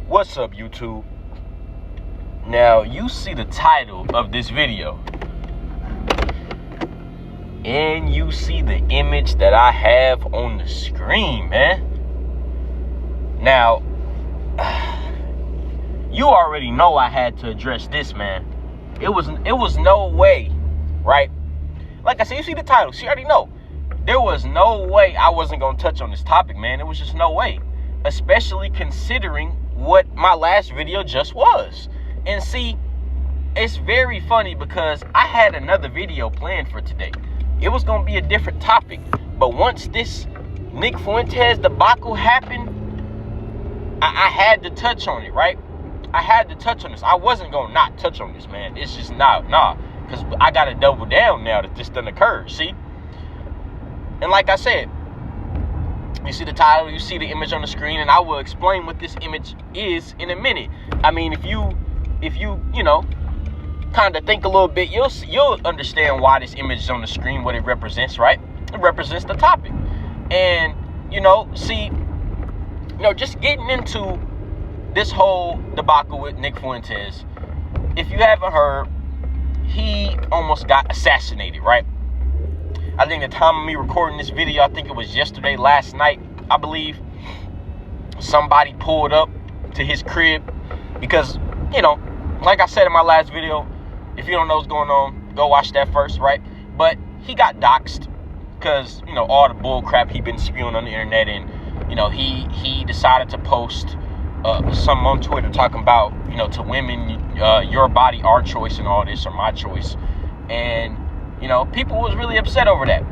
What's up, YouTube? Now, you see the title of this video, and you see the image that I have on the screen, man. Now, you already know I had to address this, man. It was no way, right? Like I said, you see the title, so you already know. There was no way I wasn't going to touch on this topic, man. It was just no way. Especially considering what my last video just was. And see, it's very funny because I had another video planned for today. It was going to be a different topic. But once this Nick Fuentes debacle happened, I had to touch on it, right? I had to touch on this. I wasn't going to not touch on this, man. It's just nah. Because I got to double down now that this done occurred, see? And like I said, you see the title, you see the image on the screen, and I will explain what this image is in a minute. I mean, if you kind of think a little bit, you'll understand why this image is on the screen, what it represents, right? It represents the topic. And, just getting into this whole debacle with Nick Fuentes, if you haven't heard, he almost got assassinated, right? I think the time of me recording this video, I think it was last night, I believe, somebody pulled up to his crib because, like I said in my last video, if you don't know what's going on, go watch that first, right? But he got doxxed because, all the bull crap he been spewing on the internet, and, he decided to post something on Twitter talking about, to women, your body, our choice, and all this, or my choice. And people was really upset over that.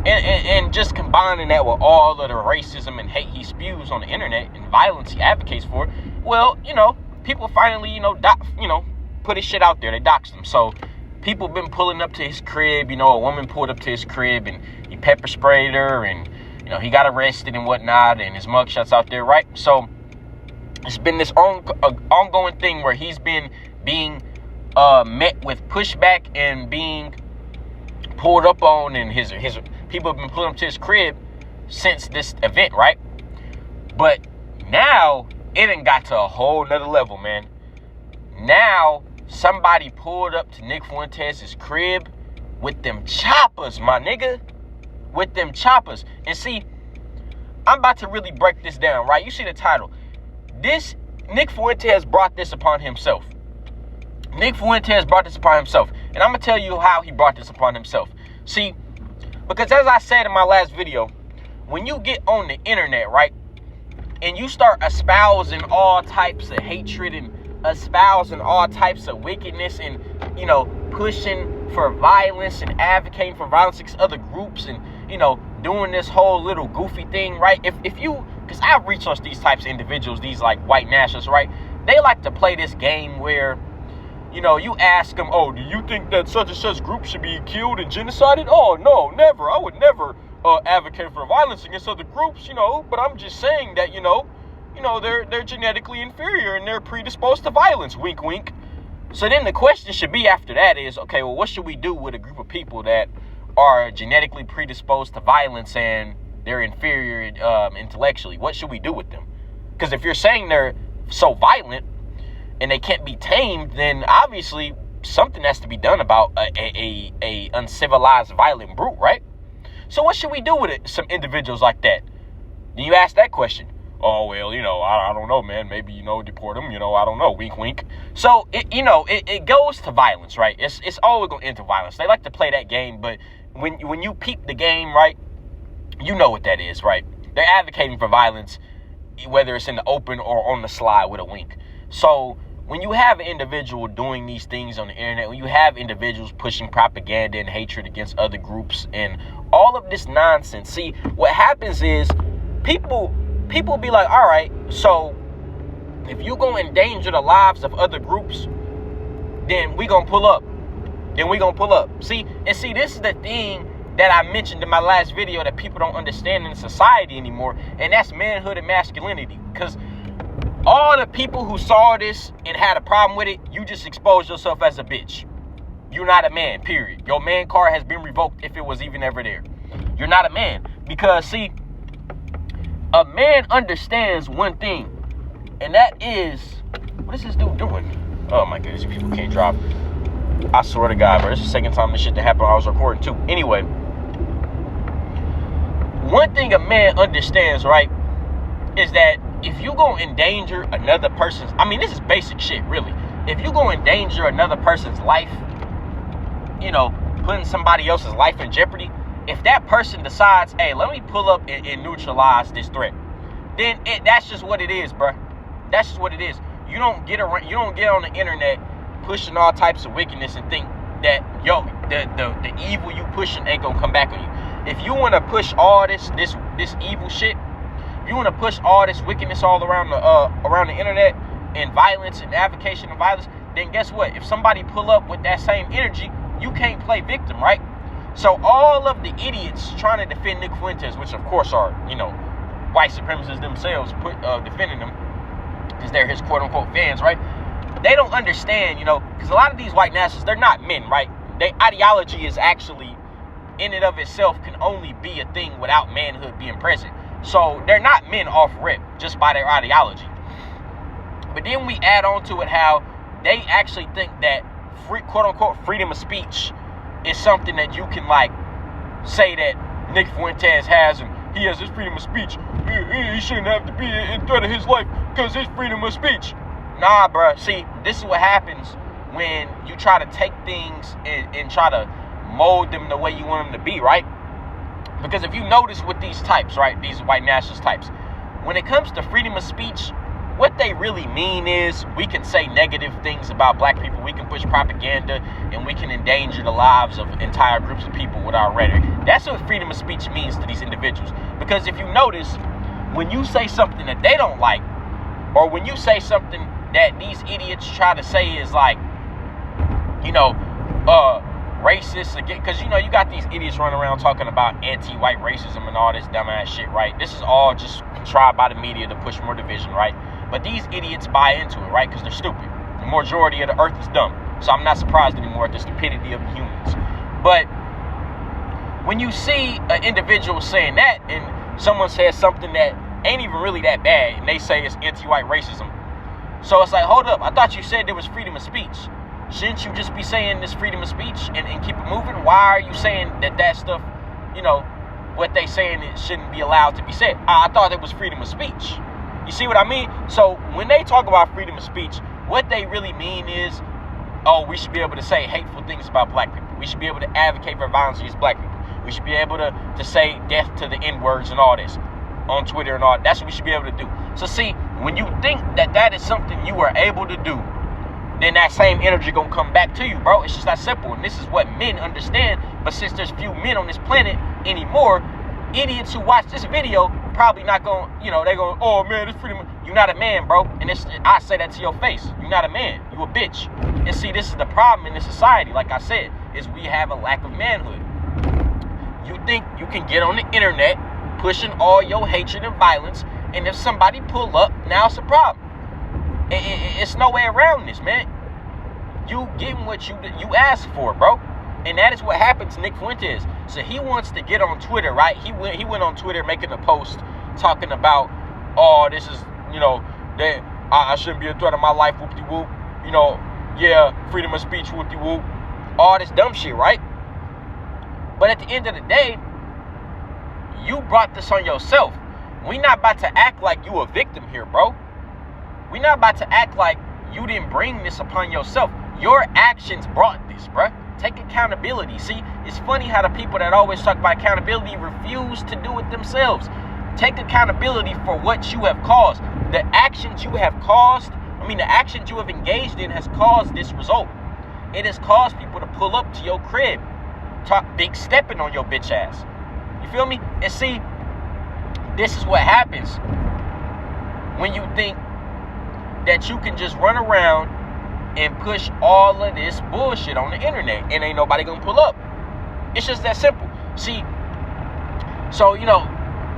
And just combining that with all of the racism and hate he spews on the internet and violence he advocates for, well, people finally, put his shit out there. They doxed him. So people been pulling up to his crib. A woman pulled up to his crib and he pepper sprayed her, and, he got arrested and whatnot, and his mugshot's out there, right? So it's been this ongoing thing where he's been being met with pushback and being pulled up on, and his people have been pulling up to his crib since this event, right? But now it done got to a whole nother level, man. Now somebody pulled up to Nick Fuentes' crib with them choppers, my nigga. With them choppers. And see, I'm about to really break this down, right? You see the title. This Nick Fuentes brought this upon himself. Nick Fuentes brought this upon himself. And I'm going to tell you how he brought this upon himself. See, because as I said in my last video, when you get on the internet, right, and you start espousing all types of hatred and espousing all types of wickedness and, pushing for violence and advocating for violence against other groups and, doing this whole little goofy thing, right? If you, because I've researched these types of individuals, these like white nationalists, right? They like to play this game where, you ask them, oh, do you think that such and such group should be killed and genocided? Oh, no, never. I would never advocate for violence against other groups, but I'm just saying that, they're genetically inferior and they're predisposed to violence, wink, wink. So then the question should be after that is, okay, well, what should we do with a group of people that are genetically predisposed to violence and they're inferior intellectually? What should we do with them? Because if you're saying they're so violent and they can't be tamed, then obviously something has to be done about a uncivilized, violent brute, right? So what should we do with some individuals like that? Then you ask that question. Oh, well, I don't know, man. Maybe, deport them, I don't know. Wink, wink. So, it goes to violence, right? It's always going into violence. They like to play that game, but when you peep the game, right, you know what that is, right? They're advocating for violence, whether it's in the open or on the slide with a wink. So when you have an individual doing these things on the internet, when you have individuals pushing propaganda and hatred against other groups and all of this nonsense, see, what happens is people be like, all right, so if you gonna endanger the lives of other groups, then we gonna pull up. See, this is the thing that I mentioned in my last video that people don't understand in society anymore, and that's manhood and masculinity. Because all the people who saw this and had a problem with it, you just exposed yourself as a bitch. You're not a man, period. Your man card has been revoked if it was even ever there. You're not a man. Because, see, a man understands one thing. And that is, what is this dude doing? Oh my goodness, people can't drive. I swear to God, bro, this is the second time this shit that happened I was recording too. Anyway, one thing a man understands, right, is that if you gonna endanger another person's, I mean, this is basic shit, really. If you gonna endanger another person's life, you know, putting somebody else's life in jeopardy, if that person decides, hey, let me pull up and neutralize this threat, then that's just what it is, bro. That's just what it is. You don't get on the internet pushing all types of wickedness and think that, yo, the evil you pushing ain't gonna come back on you. If you want to push all this evil shit, if you want to push all this wickedness all around the internet and violence and advocation of violence, then guess what? If somebody pull up with that same energy, you can't play victim, right? So all of the idiots trying to defend Nick Fuentes, which of course are, you know, white supremacists themselves, defending him because they're his quote-unquote fans, right? They don't understand, you know, because a lot of these white nationalists, they're not men, right? Their ideology is actually, in and of itself, can only be a thing without manhood being present. So they're not men off rip just by their ideology. But then we add on to it how they actually think that quote-unquote freedom of speech is something that you can, like, say that Nick Fuentes has, and he has his freedom of speech. He shouldn't have to be in threat of his life because his freedom of speech. Nah, bro. See, this is what happens when you try to take things and try to mold them the way you want them to be, right? Because if you notice with these types, right, these white nationalist types, when it comes to freedom of speech, what they really mean is we can say negative things about black people, we can push propaganda, and we can endanger the lives of entire groups of people with our rhetoric. That's what freedom of speech means to these individuals. Because if you notice, when you say something that they don't like, or when you say something that these idiots try to say is like, you know, racist again, because, you know, you got these idiots running around talking about anti-white racism and all this dumbass shit, right? This is all just contrived by the media to push more division, right? But these idiots buy into it, right? Because they're stupid. The majority of the earth is dumb. So I'm not surprised anymore at the stupidity of the humans. But when you see an individual saying that, and someone says something that ain't even really that bad, and they say it's anti-white racism, so it's like, hold up, I thought you said there was freedom of speech. Shouldn't you just be saying this freedom of speech and keep it moving? Why are you saying that stuff, you know, what they saying it shouldn't be allowed to be said? I thought it was freedom of speech. You see what I mean? So when they talk about freedom of speech, what they really mean is, oh, we should be able to say hateful things about black people. We should be able to advocate for violence against black people. We should be able to say death to the N-words and all this on Twitter and all. That's what we should be able to do. So see, when you think that is something you are able to do, then that same energy gonna come back to you, bro. It's just that simple. And this is what men understand. But since there's few men on this planet anymore, idiots who watch this video probably not gonna, you know, they going, oh man, it's freedom. You're not a man, bro. And I say that to your face. You're not a man. You a bitch. And see, this is the problem in this society, like I said, is we have a lack of manhood. You think you can get on the internet pushing all your hatred and violence, and if somebody pull up, now it's a problem. It's no way around this, man. You getting what you asked for, bro. And that is what happened to Nick Fuentes. So he wants to get on Twitter, right? He went on Twitter making a post talking about, oh, this is, you know, that I shouldn't be a threat of my life, whoop-de-whoop. You know, yeah, freedom of speech, whoop-de-whoop. All this dumb shit, right? But at the end of the day, you brought this on yourself. We not about to act like you a victim here, bro. We not about to act like you didn't bring this upon yourself. Your actions brought this, bro. Take accountability. See, it's funny how the people that always talk about accountability refuse to do it themselves. Take accountability for what you have caused. The actions you have caused, the actions you have engaged in has caused this result. It has caused people to pull up to your crib, talk big stepping on your bitch ass. You feel me? And see, this is what happens when you think that you can just run around and push all of this bullshit on the internet and ain't nobody gonna pull up. It's just that simple. See, so, you know,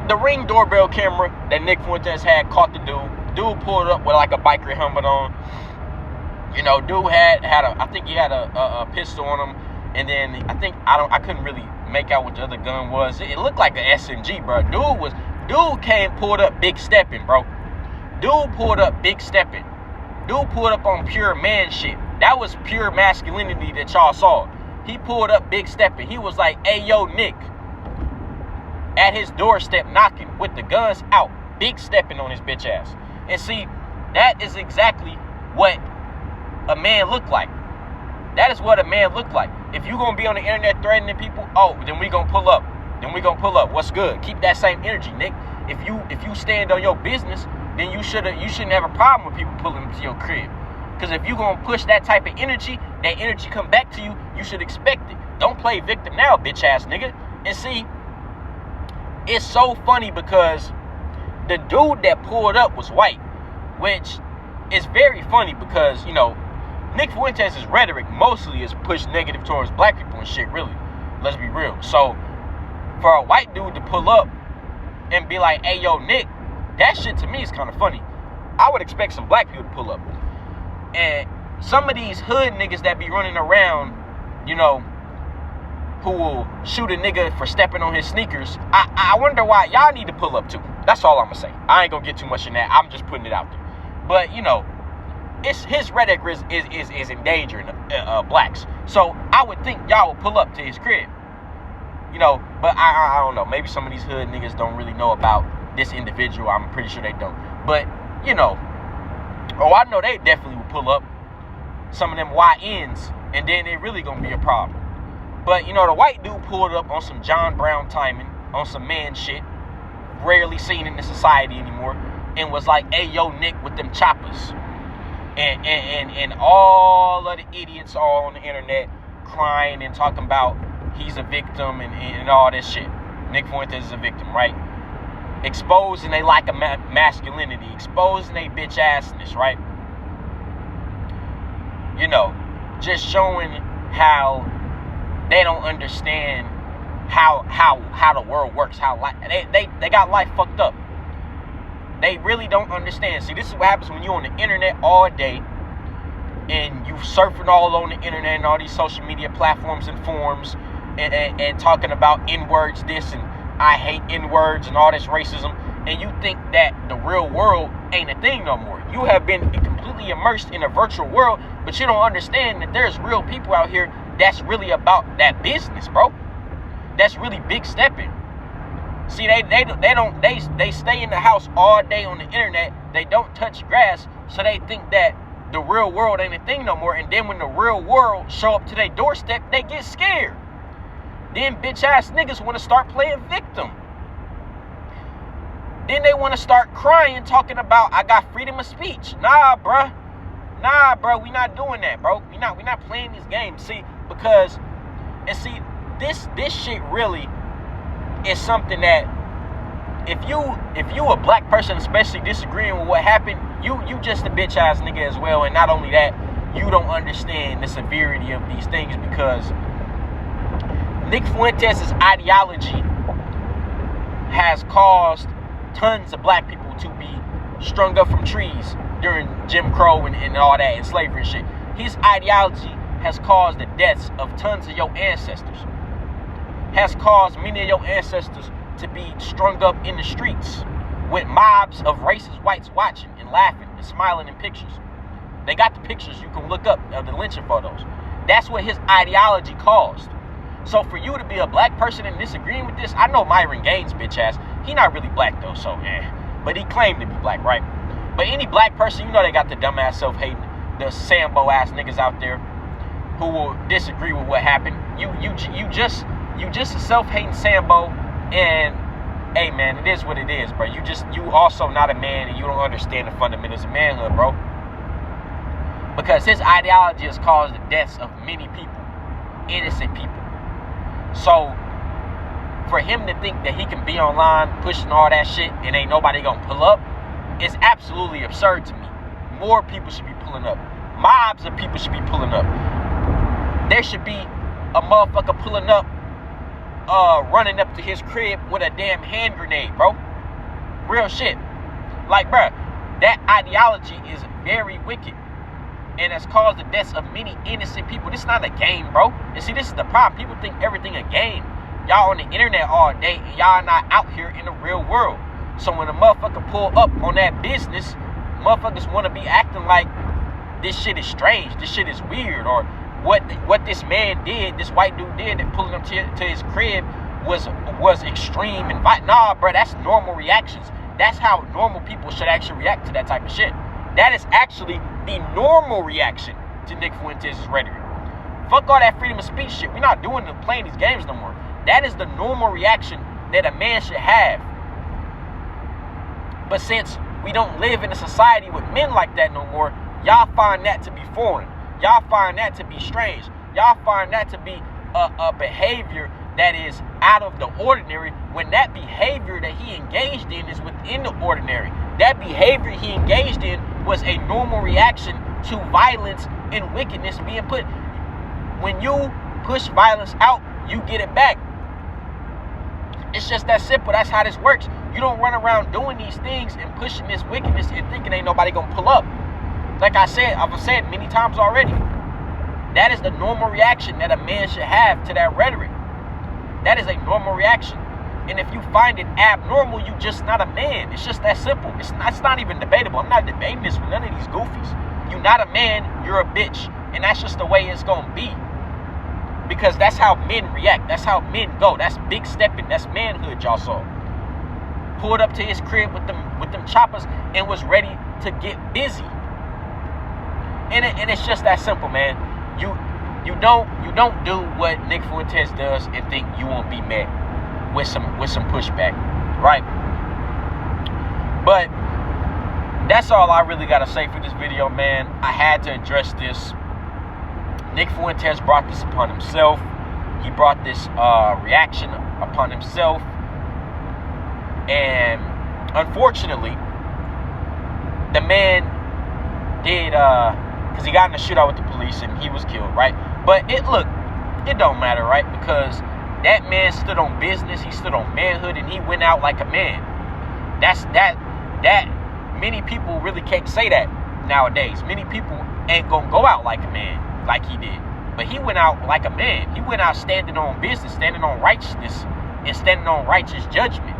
the Ring doorbell camera that Nick Fuentes had caught the dude. Dude pulled up with like a biker helmet on. You know, dude had I think he had a pistol on him, and then I couldn't really make out what the other gun was. It looked like an SMG, bro. Dude pulled up big stepping, bro. Dude pulled up big stepping. Dude pulled up on pure man shit. That was pure masculinity that y'all saw. He pulled up big stepping. He was like, hey, yo, Nick. At his doorstep knocking with the guns out. Big stepping on his bitch ass. And see, that is exactly what a man look like. That is what a man look like. If you gonna be on the internet threatening people, oh, then we gonna pull up. Then we gonna pull up. What's good? Keep that same energy, Nick. If you stand on your business, then you shouldn't have a problem with people pulling up to your crib. Because if you gonna push that type of energy, that energy come back to you, you should expect it. Don't play victim now, bitch ass nigga. And see, it's so funny because the dude that pulled up was white, which is very funny because, you know, Nick Fuentes' rhetoric mostly is pushed negative towards black people and shit, really. Let's be real. So, for a white dude to pull up and be like, hey, yo, Nick, that shit to me is kind of funny. I would expect some black people to pull up. And some of these hood niggas that be running around, you know, who will shoot a nigga for stepping on his sneakers, I wonder why y'all need to pull up too. That's all I'm gonna say. I ain't gonna get too much in that. I'm just putting it out there. But, you know, it's his rhetoric is endangering blacks. So I would think y'all would pull up to his crib. You know, but I don't know. Maybe some of these hood niggas don't really know about this individual. I'm pretty sure they don't. But, you know, I know they definitely would pull up. Some of them YNs, and then it really gonna be a problem. But, you know, the white dude pulled up on some John Brown timing, on some man shit, rarely seen in the society anymore, and was like, hey, yo, Nick, with them choppers. And all of the idiots all on the internet crying and talking about he's a victim and all this shit. Nick Fuentes is a victim, right? Exposing they lack of masculinity, exposing they bitch assness, right? You know, just showing how they don't understand how the world works, how they got life fucked up. They really don't understand. See, this is what happens when you're on the internet all day and you surfing all on the internet and all these social media platforms and forums and talking about N-words this and I hate N-words and all this racism, and you think that the real world ain't a thing no more. You have been completely immersed in a virtual world, but you don't understand that there's real people out here that's really about that business, bro. That's really big stepping. See, they stay in the house all day on the internet. They don't touch grass, so they think that the real world ain't a thing no more. And then when the real world show up to their doorstep, they get scared. Then bitch ass niggas want to start playing victim. Then they want to start crying, talking about I got freedom of speech. Nah, bruh, we not doing that, bro. We not playing this game. See, because this shit really is something that if you a black person, especially disagreeing with what happened, you just a bitch ass nigga as well. And not only that, you don't understand the severity of these things, because Nick Fuentes' ideology has caused tons of black people to be strung up from trees during Jim Crow and all that, and slavery and shit. His ideology has caused the deaths of tons of your ancestors. Has caused many of your ancestors to be strung up in the streets with mobs of racist whites watching and laughing and smiling in pictures. They got the pictures you can look up of the lynching photos. That's what his ideology caused. So for you to be a black person and disagreeing with this, I know Myron Gaines, bitch ass. He not really black though, so but he claimed to be black, right? But any black person, you know they got the dumbass self-hating, the Sambo ass niggas out there who will disagree with what happened. You just a self-hating Sambo, and hey man, it is what it is, bro. You also not a man, and you don't understand the fundamentals of manhood, bro. Because his ideology has caused the deaths of many people, innocent people. So for him to think that he can be online pushing all that shit and ain't nobody gonna pull up is absolutely absurd to me. More people should be pulling up. Mobs of people should be pulling up. There should be a motherfucker pulling up, running up to his crib with a damn hand grenade, bro. Real shit. Like, bro, that ideology is very wicked and has caused the deaths of many innocent people. This is not a game, bro. And see, this is the problem. People think everything a game. Y'all on the internet all day, and y'all not out here in the real world. So when a motherfucker pull up on that business, motherfuckers want to be acting like this shit is strange, this shit is weird, or what this man did, this white dude did, and pulling him to his crib was extreme and nah, bro, that's normal reactions. That's how normal people should actually react to that type of shit. That is actually the normal reaction to Nick Fuentes' rhetoric. Fuck all that freedom of speech shit. We're not playing these games no more. That is the normal reaction that a man should have. But since we don't live in a society with men like that no more, y'all find that to be foreign. Y'all find that to be strange. Y'all find that to be a behavior that is out of the ordinary, when that behavior that he engaged in is within the ordinary. That behavior he engaged in was a normal reaction to violence and wickedness being put. When you push violence out, you get it back. It's just that simple. That's how this works. You don't run around doing these things and pushing this wickedness and thinking ain't nobody gonna pull up. Like I've said many times already, that is the normal reaction that a man should have to that rhetoric. That is a normal reaction. And if you find it abnormal, you just not a man. It's just that simple. It's not even debatable. I'm not debating this with none of these goofies. You're not a man, you're a bitch. And that's just the way it's gonna be. Because that's how men react. That's how men go. That's big stepping. That's manhood, y'all saw. Pulled up to his crib with them choppers and was ready to get busy. And it's just that simple, man. You don't do what Nick Fuentes does and think you won't be met with some pushback, right? But that's all I really gotta say for this video, man. I had to address this. Nick Fuentes brought this upon himself. He brought this reaction upon himself, and unfortunately, the man did because he got in a shootout with the police and he was killed, right? But it don't matter, right? Because that man stood on business, he stood on manhood, and he went out like a man. That many people really can't say that nowadays. Many people ain't gonna go out like a man like he did. But he went out like a man. He went out standing on business, standing on righteousness, and standing on righteous judgment.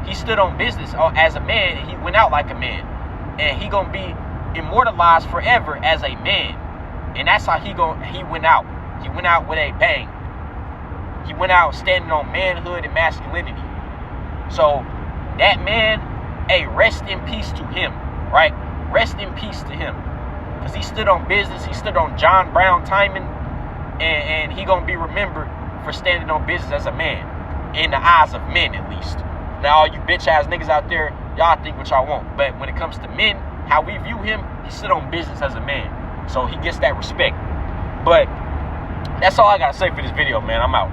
He stood on business as a man, and he went out like a man. And he gonna be immortalized forever as a man. And that's how he went out. He went out with a bang. He went out standing on manhood and masculinity. So that man, hey, rest in peace to him, right? Rest in peace to him. Because he stood on business. He stood on John Brown timing. And he going to be remembered for standing on business as a man. In the eyes of men, at least. Now, all you bitch-ass niggas out there, y'all think what y'all want. But when it comes to men, how we view him, he stood on business as a man. So he gets that respect. But that's all I got to say for this video, man. I'm out.